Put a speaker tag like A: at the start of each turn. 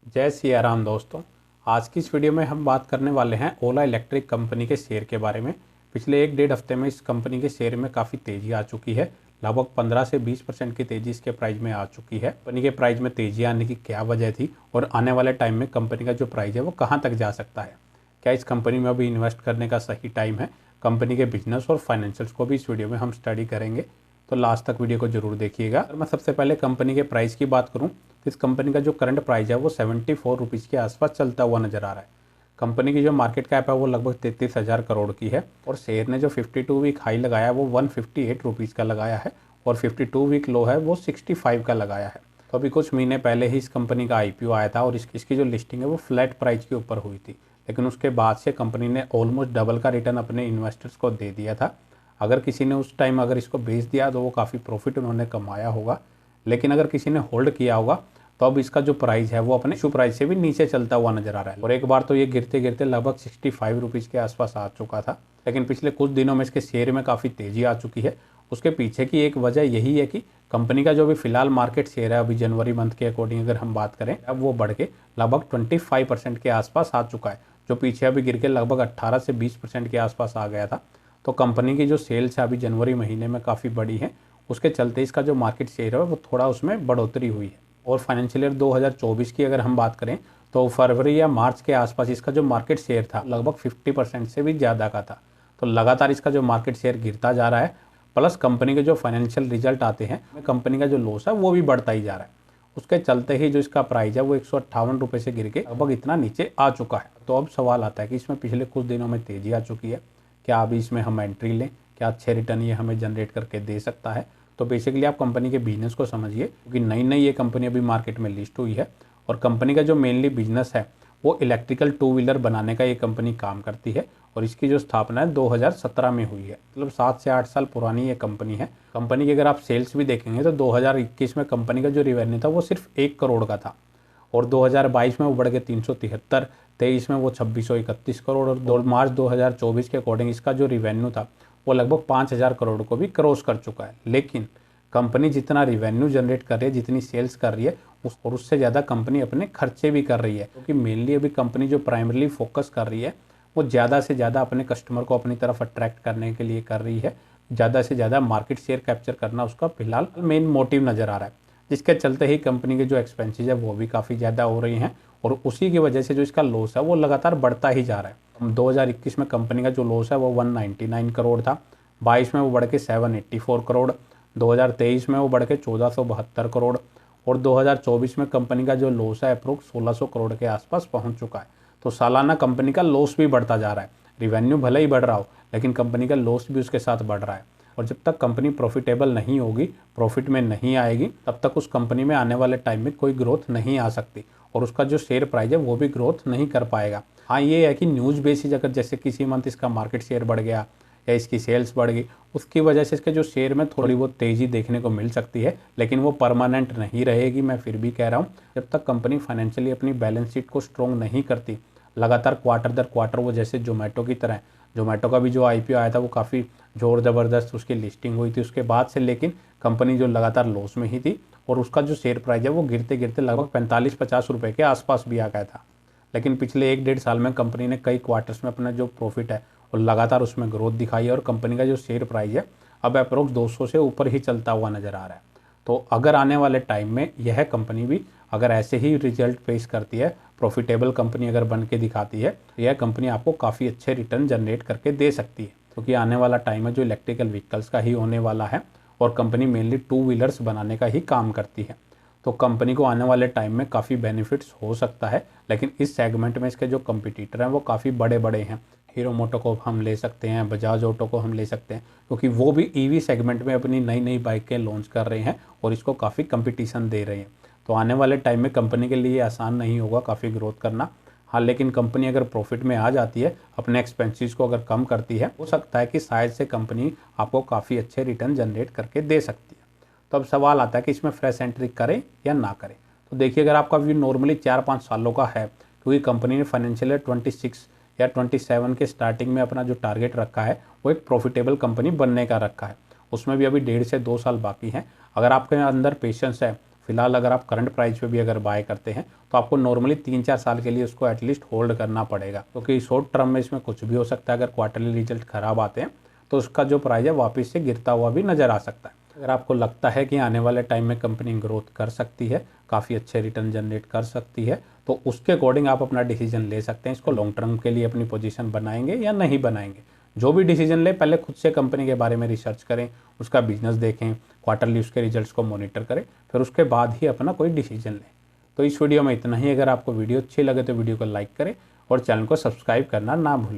A: जय सिया राम दोस्तों। आज की इस वीडियो में हम बात करने वाले हैं ओला इलेक्ट्रिक कंपनी के शेयर के बारे में। पिछले एक डेढ़ हफ्ते में इस कंपनी के शेयर में काफ़ी तेज़ी आ चुकी है। लगभग 15 से 20% की तेज़ी इसके प्राइस में आ चुकी है। कंपनी के प्राइस में तेज़ी आने की क्या वजह थी और आने वाले टाइम में कंपनी का जो प्राइस है वो कहाँ तक जा सकता है, क्या इस कंपनी में अभी इन्वेस्ट करने का सही टाइम है, कंपनी के बिजनेस और फाइनेंशियल्स को भी इस वीडियो में हम स्टडी करेंगे। तो लास्ट तक वीडियो को जरूर देखिएगा। अगर मैं सबसे पहले कंपनी के प्राइस की बात करूं तो इस कंपनी का जो करंट प्राइस है वो 74 रुपीज़ के आसपास चलता हुआ नजर आ रहा है। कंपनी की जो मार्केट कैप है वो लगभग 33,000 करोड़ की है और शेयर ने जो 52 वीक हाई लगाया वो 158 रुपीज़ का लगाया है और 52 वीक लो है वो 65 का लगाया है। तो अभी कुछ महीने पहले ही इस कंपनी का आईपीओ आया था और इसकी जो लिस्टिंग है वो फ्लैट प्राइस के ऊपर हुई थी, लेकिन उसके बाद से कंपनी ने ऑलमोस्ट डबल का रिटर्न अपने इन्वेस्टर्स को दे दिया था। अगर किसी ने उस टाइम अगर इसको बेच दिया तो वो काफ़ी प्रॉफिट उन्होंने कमाया होगा, लेकिन अगर किसी ने होल्ड किया होगा तो अब इसका जो प्राइस है वो अपने इशू प्राइस से भी नीचे चलता हुआ नजर आ रहा है। और एक बार तो ये गिरते गिरते लगभग 65 रुपीज़ के आसपास आ चुका था, लेकिन पिछले कुछ दिनों में इसके शेयर में काफ़ी तेज़ी आ चुकी है। उसके पीछे की एक वजह यही है कि कंपनी का जो भी फिलहाल मार्केट शेयर है अभी जनवरी मंथ के अकॉर्डिंग अगर हम बात करें अब वो बढ़ के लगभग 25% के आसपास आ चुका है, जो पीछे अभी गिर के लगभग 18 से 20% के आसपास आ गया था। तो कंपनी की जो सेल्स है अभी जनवरी महीने में काफ़ी बड़ी है, उसके चलते इसका जो मार्केट शेयर है वो थोड़ा उसमें बढ़ोतरी हुई है। और फाइनेंशियल ईयर 2024 की अगर हम बात करें तो फरवरी या मार्च के आसपास इसका जो मार्केट शेयर था लगभग 50% से भी ज़्यादा का था। तो लगातार इसका जो मार्केट शेयर गिरता जा रहा है, प्लस कंपनी के जो फाइनेंशियल रिजल्ट आते हैं कंपनी का जो लॉस है वो भी बढ़ता ही जा रहा है। उसके चलते ही जो इसका प्राइस है वो 158 रुपये से गिर के लगभग इतना नीचे आ चुका है। तो अब सवाल आता है कि इसमें पिछले कुछ दिनों में तेज़ी आ चुकी है, क्या अभी इसमें हम एंट्री लें, क्या अच्छे रिटर्न ये हमें जनरेट करके दे सकता है। तो बेसिकली आप कंपनी के बिजनेस को समझिए, क्योंकि नई नई ये कंपनी अभी मार्केट में लिस्ट हुई है और कंपनी का जो मेनली बिजनेस है वो इलेक्ट्रिकल टू व्हीलर बनाने का ये कंपनी काम करती है और इसकी जो स्थापना है 2017 में हुई है, मतलब 7 से 8 साल पुरानी ये कंपनी है। कंपनी की अगर आप सेल्स भी देखेंगे तो 2021 में कंपनी का जो रिवेन्यू था वो सिर्फ 1 करोड़ का था और 2022 में वो बढ़ के 373, 23 में वो 2631 करोड़ और मार्च 2024 के अकॉर्डिंग इसका जो रिवेन्यू था वो लगभग 5,000 करोड़ को भी क्रॉस कर चुका है। लेकिन कंपनी जितना रिवेन्यू जनरेट कर रही है, जितनी सेल्स कर रही है और उससे ज़्यादा कंपनी अपने खर्चे भी कर रही है, क्योंकि मेनली अभी कंपनी जो प्राइमरली फोकस कर रही है वो ज़्यादा से ज़्यादा अपने कस्टमर को अपनी तरफ अट्रैक्ट करने के लिए कर रही है। ज़्यादा से ज़्यादा मार्केट शेयर कैप्चर करना उसका फिलहाल मेन मोटिव नज़र आ रहा है, जिसके चलते ही कंपनी के जो एक्सपेंसेस है वो भी काफ़ी ज़्यादा हो रही हैं और उसी की वजह से जो इसका लॉस है वो लगातार बढ़ता ही जा रहा है। 2021 में कंपनी का जो लॉस है वो 199 करोड़ था, 22 में वो बढ़ के 784 करोड़, 2023 में वो बढ़ के 1472 करोड़ और 2024 में कंपनी का जो लॉस है अप्रोक्स 1600 करोड़ के आसपास पहुंच चुका है। तो सालाना कंपनी का लॉस भी बढ़ता जा रहा है। रिवेन्यू भले ही बढ़ रहा हो लेकिन कंपनी का लॉस भी उसके साथ बढ़ रहा है और जब तक कंपनी प्रॉफिटेबल नहीं होगी, प्रॉफिट में नहीं आएगी, तब तक उस कंपनी में आने वाले टाइम में कोई ग्रोथ नहीं आ सकती और उसका जो शेयर प्राइस है वो भी ग्रोथ नहीं कर पाएगा। हाँ, ये है कि न्यूज़ बेसिस अगर जैसे किसी मंथ इसका मार्केट शेयर बढ़ गया या इसकी सेल्स बढ़ गई, उसकी वजह से इसके जो शेयर में थोड़ी बहुत तेज़ी देखने को मिल सकती है, लेकिन वो परमानेंट नहीं रहेगी। मैं फिर भी कह रहा हूँ, जब तक कंपनी फाइनेंशियली अपनी बैलेंस शीट को स्ट्रॉन्ग नहीं करती, लगातार क्वार्टर दर क्वार्टर वो जैसे जोमेटो की तरह, जोमेटो का भी जो आईपीओ आया था वो काफ़ी जोर ज़बरदस्त उसकी लिस्टिंग हुई थी उसके बाद से, लेकिन कंपनी जो लगातार लॉस में ही थी और उसका जो शेयर प्राइस है वो गिरते गिरते लगभग 45-50 रुपये के आसपास भी आ गया था। लेकिन पिछले एक डेढ़ साल में कंपनी ने कई क्वार्टर्स में अपना जो प्रॉफिट है और लगातार उसमें ग्रोथ दिखाई है और कंपनी का जो शेयर प्राइस है अब अप्रोक्स 200 से ऊपर ही चलता हुआ नज़र आ रहा है। तो अगर आने वाले टाइम में यह कंपनी भी अगर ऐसे ही रिजल्ट पेश करती है, प्रॉफिटेबल कंपनी अगर बन के दिखाती है, तो यह कंपनी आपको काफ़ी अच्छे रिटर्न जनरेट करके दे सकती है, क्योंकि आने वाला टाइम है जो इलेक्ट्रिकल व्हीकल्स का ही होने वाला है और कंपनी मेनली टू व्हीलर्स बनाने का ही काम करती है। तो कंपनी को आने वाले टाइम में काफ़ी बेनिफिट्स हो सकता है, लेकिन इस सेगमेंट में इसके जो कंपटीटर हैं वो काफ़ी बड़े बड़े हैं। हीरो मोटो को हम ले सकते हैं, बजाज ऑटो को हम ले सकते हैं, क्योंकि वो भी ईवी सेगमेंट में अपनी नई नई बाइकें लॉन्च कर रहे हैं और इसको काफ़ी कंपटीशन दे रहे हैं। तो आने वाले टाइम में कंपनी के लिए आसान नहीं होगा काफ़ी ग्रोथ करना। हाँ, लेकिन कंपनी अगर प्रॉफिट में आ जाती है, अपने एक्सपेंसेस को अगर कम करती है, हो सकता है कि शायद से कंपनी आपको काफ़ी अच्छे रिटर्न जनरेट करके दे सकती है। तो अब सवाल आता है कि इसमें फ्रेश एंट्री करें या ना करें। तो देखिए, अगर आपका व्यू नॉर्मली 4-5 सालों का है, क्योंकि कंपनी ने फाइनेंशियल ईयर 26 या 27 के स्टार्टिंग में अपना जो टारगेट रखा है वो एक प्रॉफिटेबल कंपनी बनने का रखा है, उसमें भी अभी 1.5 से 2 साल बाकी हैं। अगर आपके अंदर पेशेंस है, फिलहाल अगर आप करंट प्राइस पे भी अगर बाय करते हैं तो आपको नॉर्मली 3-4 साल के लिए उसको एटलीस्ट होल्ड करना पड़ेगा, क्योंकि शॉर्ट टर्म में इसमें कुछ भी हो सकता है। अगर क्वार्टरली रिजल्ट खराब आते हैं तो उसका जो प्राइस है वापस से गिरता हुआ भी नज़र आ सकता है। अगर आपको लगता है कि आने वाले टाइम में कंपनी ग्रोथ कर सकती है, काफ़ी अच्छे रिटर्न जनरेट कर सकती है, तो उसके अकॉर्डिंग आप अपना डिसीजन ले सकते हैं। इसको लॉन्ग टर्म के लिए अपनी पोजीशन बनाएंगे या नहीं बनाएंगे। जो भी डिसीजन ले पहले खुद से कंपनी के बारे में रिसर्च करें, उसका बिजनेस देखें, क्वार्टरली उसके रिजल्ट्स को मॉनिटर करें, फिर उसके बाद ही अपना कोई डिसीजन लें। तो इस वीडियो में इतना ही। अगर आपको वीडियो अच्छी लगे तो वीडियो को लाइक करें और चैनल को सब्सक्राइब करना ना भूलें।